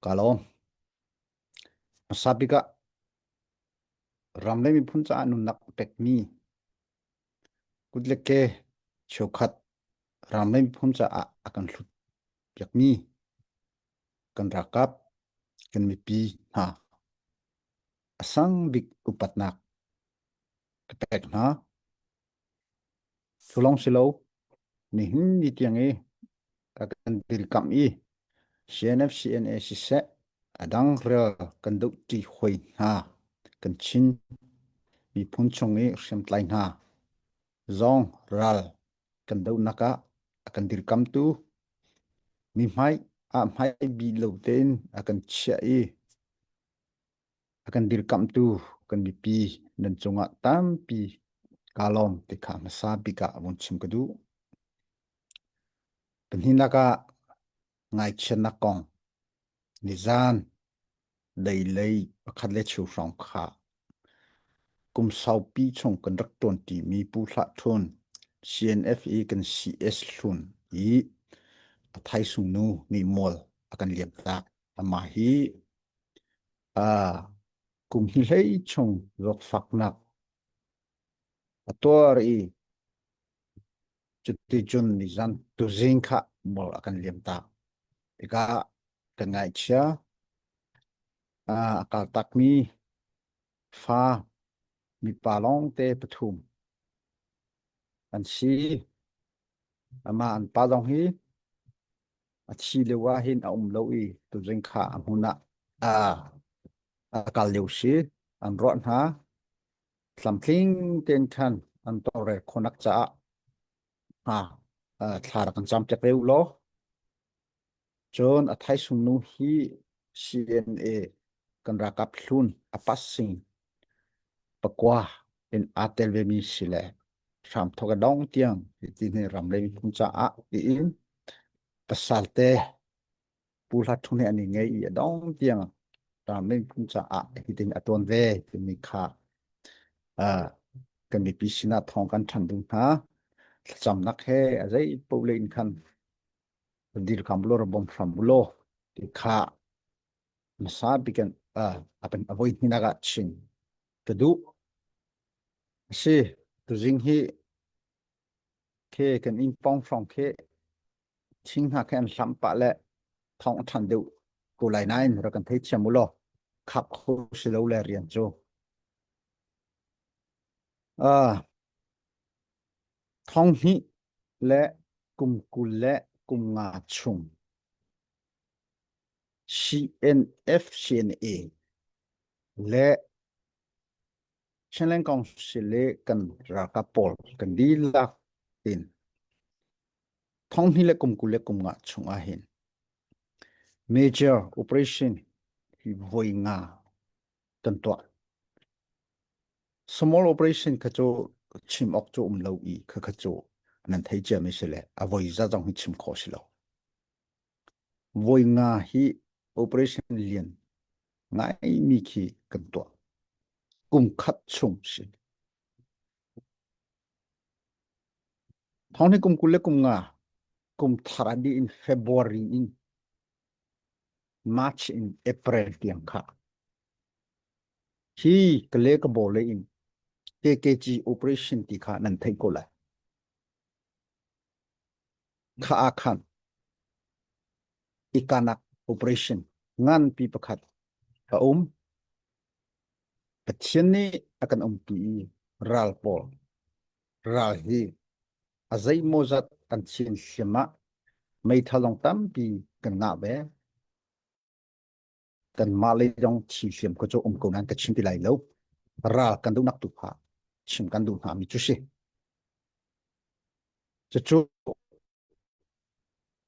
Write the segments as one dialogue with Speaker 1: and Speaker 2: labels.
Speaker 1: Kalau masabi ka ramle mi phun cha anu nak pek mi kudleke chokhat ramle mi phun cha akan hlut yak mi kan rakap kan mi pi ha asang big upatnak pek na sulong silo ni hin ni tiang e akan dil kam i CNF CNA si se adang re kan du ti hoi ha kan chin mi phun chong e sem tlai na zong ral kan du naka akan dil kam tu mi mai bi lo ten akan chia e akan dil kam tu kan mi pi nan chunga tam pi kalom te kha masabi ka won chim kadu penhinaka ngai chen na kong nizan lei lei pakhat le chu rong kha kum sau pi chong kan rak ton ti mi pu thla thon CNFE kan CS thun i athai sung nu mi mol akan liam ta ama hi kum hlei chong rok fak nak ator i chuti chun nizan tu zing kha mol akan liam ta ika kan ngai chia akal tak mi fa mi palong te pathum an si ama an palong hi achi lewa hin lo i tu jeng kha amuna akal leu si an ron ha tlamthling ten khan an tore khonak cha thlar kan cham chak reu lo chon athai sung nu hi CNA kan rakap thlun apasing pakwa in atel ve mi sile ram thoka dong tiang ti ne ram le phun cha ti in pasalte pula thune ani ngei i dong tiang ram le phun cha hi tin aton ve mi kha kan mi pisina thong kan than dung ha cham nak he azai pole in khan dir kam lo bom from lo ti kha masa bikan apen avoid hinaga chin kadu si tu jing hi ke kan in pong from ke ching ha kan sam pa le thong than du ko lai nai ra kan thei chamulo khap khu silo le rian jo thong hi le kum le kum nga chung CNF CNA le chenlen kong sile kan rakapol kan dilak tin thong hi le kum nga chung a hin major operation hi voi nga kan to small operation khacho chim ok cho lo i khacho nan thai cha me sile avoi za jong hi chim kho silo voi nga hi operation lian ngai mi khi kan to kum khat chung si thong ni kum nga kum tharadi in February in March in April tiang kha hi kle ka bole in KKG operation ti kha nan thai ko la kha akhan ikanak operation ngan pi pakhat ka pathian ni akan pi ral pol ral hi azai mozat kan chin shema mai thalong tam pi kan nga be kan malai dong chi shem ko cho ko nan ka chin pi lai lo ral kan du nak tu pha chim kan du ha mi chu si chu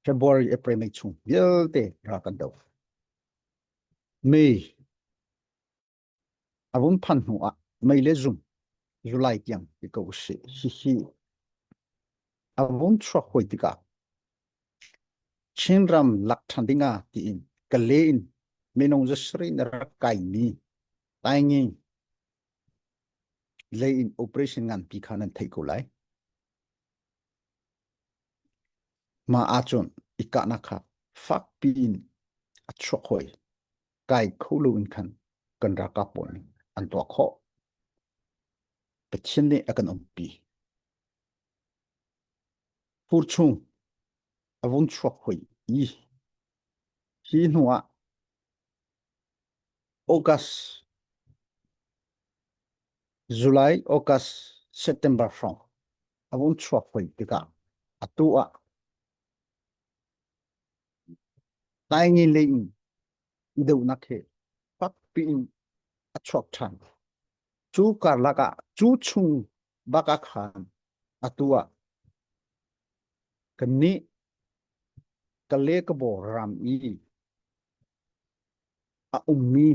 Speaker 1: February April May chung yel te ra kan do May avun phan hu a May le zum July tiang ki ko si hi avun thwa hoi tika chinram lak thandinga ti in kalein menong ja sri na kai ni taingi le in operation ngan pi khanan thai ko lai ma achon ikana kha fak pin achok hoi kai khulu in khan kan ra ka pon an to kho pechin ni akan umpi pur chung avun chok hoi yi hi nuwa August July August September from avun chok hoi tika atua tai ngi lein ideu nakhe pak pin achok than chu kar laka chu chung baka khan atua kani kale ka bo ram i a ummi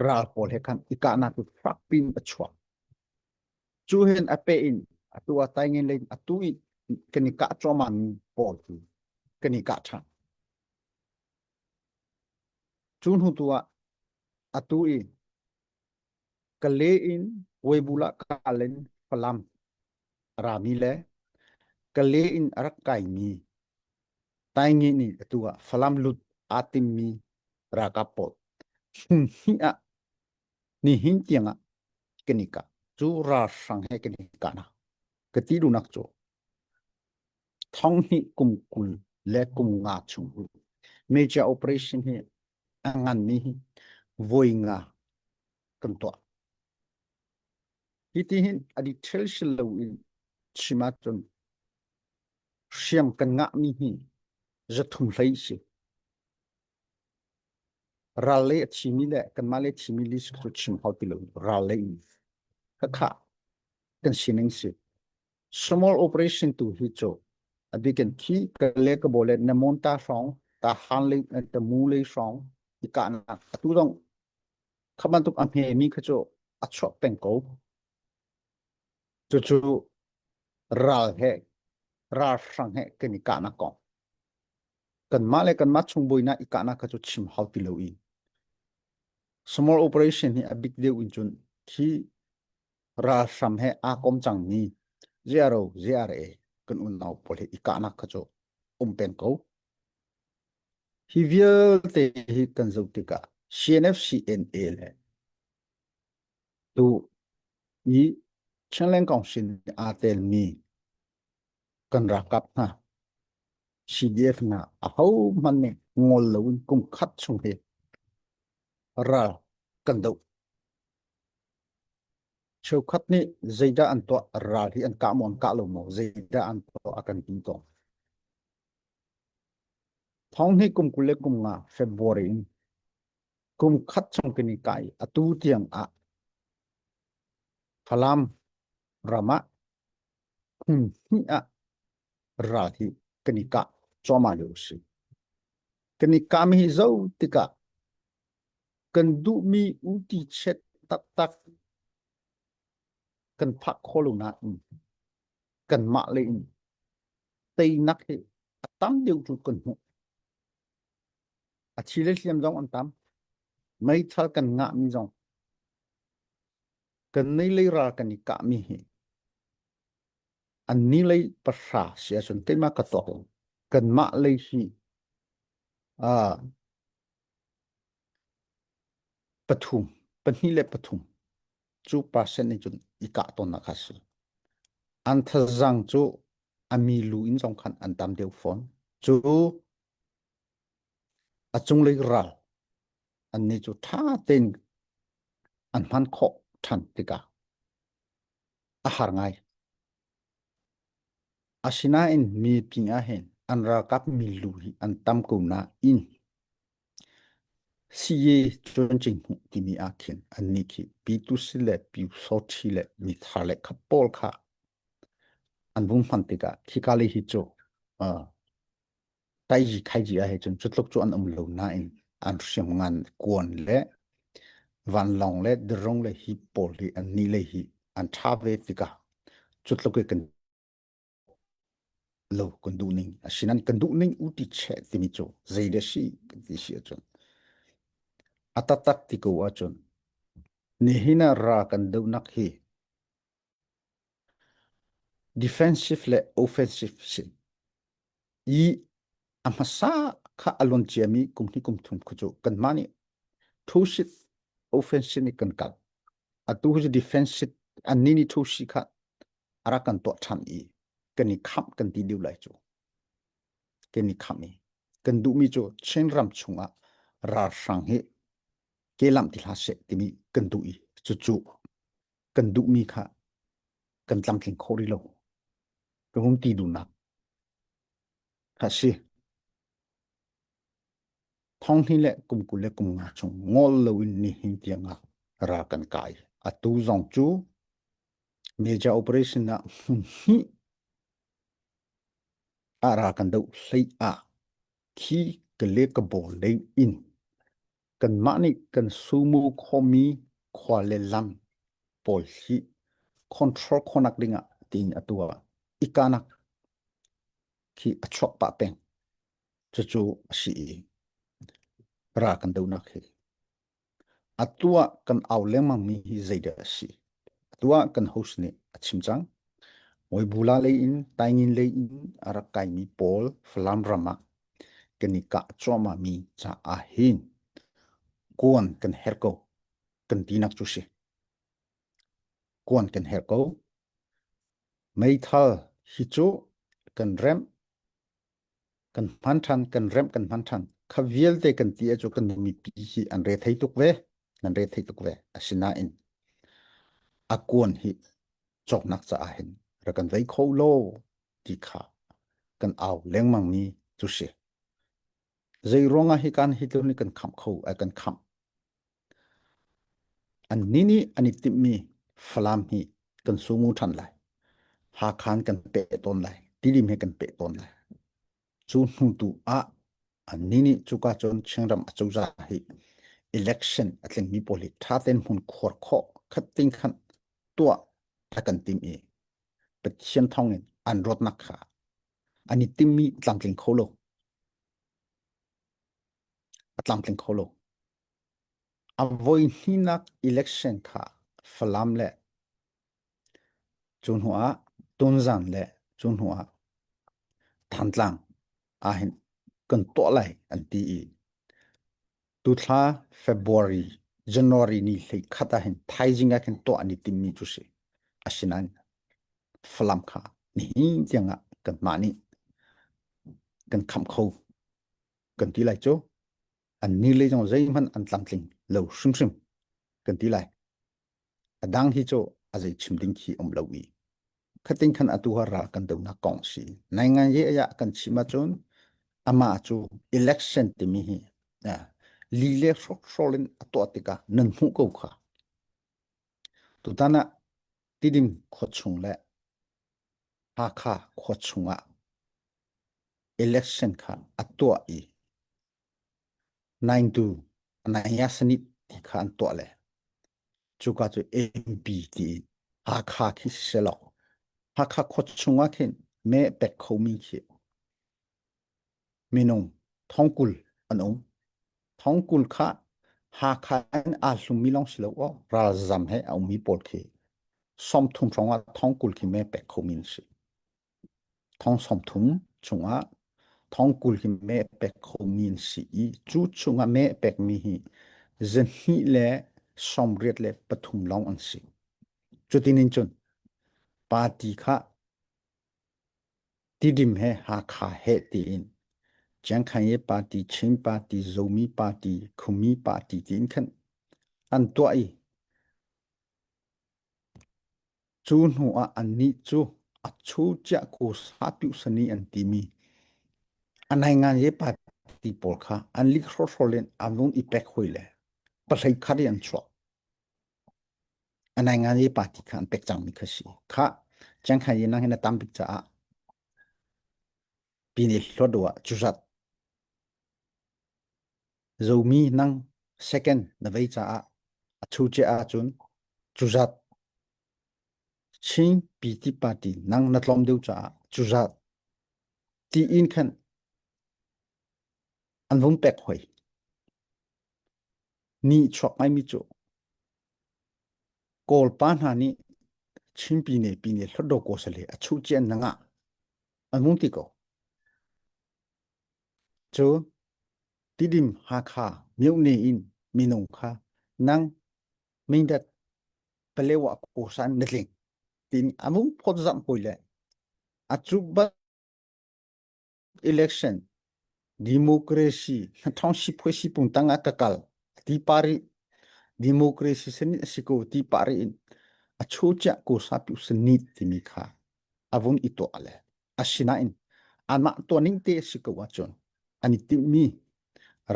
Speaker 1: ral pol he khan ikana tu pak pin achwa chu hen ape in atua tai ngi lein atui kani ka choman pol tu kani ka than chun hu tua atui kale in webula kalen palam rami le kale in arak kai mi tai ngi ni atua falam lut atim mi rakapot hi a ni hin tianga kenika chu ra sang he kenika na kati du nak cho thong hi kum kul le kum nga chu major operation hi angan ni voi nga kan to hiti hin adi thel shilo in chimaton siam kan nga mi hi zathum hlai si rale chimi le kan male chimi lis chu chim hau ti lo rale kha kan sining si small operation to hi cho abi kan ki kale ka bole na monta song ta hanle ta mule song ikana tu dong khaban tuk am he mi kha cho achok peng ko chu chu ral he ra sang he kan ikana ko kan male kan ma chung boina ikana kha cho chim hau ti lo i small operation hi a big deal in chun ki ra sam he a kom chang ni zero kan un nau pol he ikana kha cho pen ko hi vial te hi kan zo tika CNFCNA le tu i chanleng kong sin a tel mi kan ra kap na CDF na a ho man ne ngol lo kum khat chung he ra kan do chau khat ni zaida an to ra hi an ka mon ka lo mo zaida an to akan tin to thong ni kum kule kum nga February kum khat chung kini kai atu tiang a phalam rama hi a ra hi kini ka choma lo si kini ka mi zo tika kan du mi uti chet tak tak kan phak kholuna kan ma le in tei nak he atam deu tu kan hu a chile siam jong an tam mai thal kan nga mi jong kan nei le ra kan ni ka mi he an ni le pasha sia sun te ma ka to kan ma le hi a pathum pani le pathum chu percent ni chun ika to na khas an thazang chu ami lu in jong khan an tam deu phone chu achung le ral an ni chu tha ten an man kho than tika a har ngai asina in mi pinga hen an ra kap mi lu hi an tam ko na in siye chon ching ki mi akhin an ni ki pi tu sile pi so thi le mi thale khapol kha an bum phan tika khikali hi cho a tai ji khai ji a he chun chutlok chu an lo na in an siam ngan kon le van long le drong le hi pol hi an ni le hi an tha ve tika chutlok ke kan lo kan du ning asinan kan du ning uti che ti mi cho zaida shi ti shi chon atatak ti ko a chon ni hina ra kan do nak hi defensive le offensive sin i amasa kha alon chiami kum thum khujo kan mani Tushit offensive ni kan kal. Atu hu defensive anini tushika arakan to tham I. Kan ni kham kan ti diu lai chu. Kan ni kham I. Kan du mi chu chen ram chunga ra sang he. Ke lam ti la se ti mi kan du I. Chu chu. Kan du mi kha. Kan lam king khori lo. Kan hum ti du na. Ha si. Thong hi le kum ku le kum nga chung ngol lo in ni hin tia nga ra kan kai atu zong chu major operation na hi ara kan do hlei a khi ke le ka bol le in kan ma ni kan sumu khomi khwale lam pol hi control khonak dinga tin atua ikanak khi achok pa peng chu chu si ra kan do na khi atua kan aw lemang mi hi zaida si atua kan host ni achimchang oi bula le in taingin le in arakai mi pol flam rama kenika choma mi cha ahin kon kan herko kan tinak chusi kon kan herko meithal hichu kan rem kan panthan kan rem kan panthan khaviel te kan ti chu kan mi pi hi an re thei tuk ve nan re thei tuk ve asina in akon hi chok nak cha ahin ra kan vei kholo ti kha kan aw lengmang mi chusi zai ronga hi kan hi tu ni kan kham kho a kan kham an nini anitip mi flam hi kan sumu than lai ha khan kan pe ton lai tilim he kan pe ton lai chu nu tu a an nini chuka chon chengram achouza hi election atleng mi poli thaten hun khor kho khating khan tua thakan tim e pathian thong an rot nak kha ani tim mi tlamtling kholo atlamtling kholo avoid hinak election kha flam le chun hua tunzan le chun hua thandlang ahin kan to lai an ti I tu thla February January ni hlei khata hin thaijinga kan to ani tim mi chu se asinan flam kha ni tianga kan mani kan kham kho kan ti lai cho an ni le jong zai man an tlamtling lo shrim shrim kan ti lai adang hi cho azai chimding khi om lo wi khating khan atu ra kan do na kong si naingan ye ya kan chima chon ama chu election ti mi hi li le shok sholin atotika nan hu ko kha tu dana tidim khochung le ha kha khochunga election kha atwa I 9 to 9 yasani khan to le chuka chu MP ti ha kha khi selo ha kha khochunga khin me pek khomi khi minung thongkul anong thongkul kha ha kha a hlumi long silo ra zam he au mi pol khi som thum thonga thongkul khi me pek khomin si thong som thum chunga thongkul hi me pek khomin si I chu chunga me pek mi hi zen hi le somriat le pathum long an si chutinin chun party kha tidim he ha kha he ti in chang khan ye party chin party zomi party khumi party tin khan an to I chu nu a an ni chu a chu cha ko sa pi sani an ti mi anai nga ye party pol kha an lik ro rolen amung I pek hoile pasai khari an chwa anai nga ye party khan pek chang mi khasi kha chang khan ye nang hena tam pik cha pini hlodwa chuzat zomi nang second na vei cha chu che a chun chuzat chin pt party nang na tlom deu cha chuzat ti in khan an vung pek hoi ni chok mai mi chu kol pan ha ni chin pini hlodo ko sale a chu chen na nga an vung ti ko chu tidim ha kha myeu ne in มีนงค่ะนั่งมินดัดเปลวะโกสันนั่นเองตินอามุงพอจังปุยเลยอาจุบัด election democracy ทั้งสิบพสิปุ่งตั้งอักกัลที่ปารี democracy สนิทสิโกที่ปารีอาชูจะโกสับอยู่สนิทที่มีค่ะอาวุนอิตัวอะไรอาชินาอินอันมาตัวนิ่งเตสิโกว่าจนอันนี้ที่มี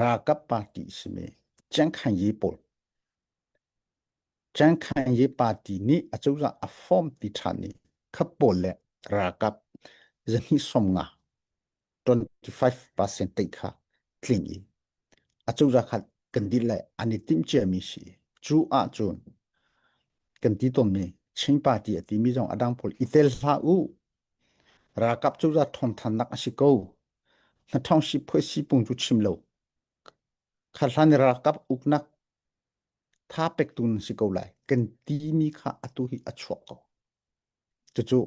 Speaker 1: รากับปาร์ตี้สมัยจังขันยีปอลจังขันยีปาร์ตี้นี้อาจจะว่าฟอร์มที่ฐานนี้ขับปอลเลยรากับจะมีสมงา 25% ติดค่ะคลินีอาจจะรักกันดีเลยอันนี้ทีมเจมิสีจูอาจูนกันดีตรงนี้ชิงปาร์ตี้ที่มีจงอดังพอลอิเตลฮาอูรักกับจูจะทนทันนักสิโก้นัทองสิบเพื่อสิปุ่งจุดชิมโลขัดลันรักกับอุกนักท้าเป็กตุนสิโก้เลยกันดีมีค่ะอัตุฮิอัชวกจู่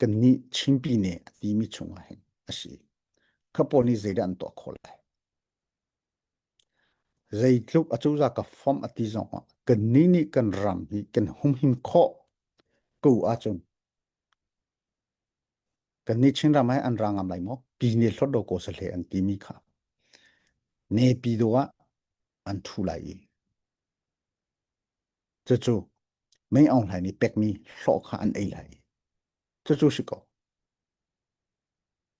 Speaker 1: กันนี้ชิงปีเนี่ยที่มีชงอะไรอาศัยขบวนนี้เจริญตัวคนเลย dây lúc ở chỗ ra cả form ở tí giống cần ní ní cần rằm thì cần hung hin khó cụ ở chỗ cần ní chính rằm hay ăn răng làm lại mò pi ní lót đồ cổ sẽ lệ ăn tí mi khá nè pi đồ á ăn thu lại cho mấy ông lại ní bẹt mi lọ khá ăn ấy lại cho chú sẽ có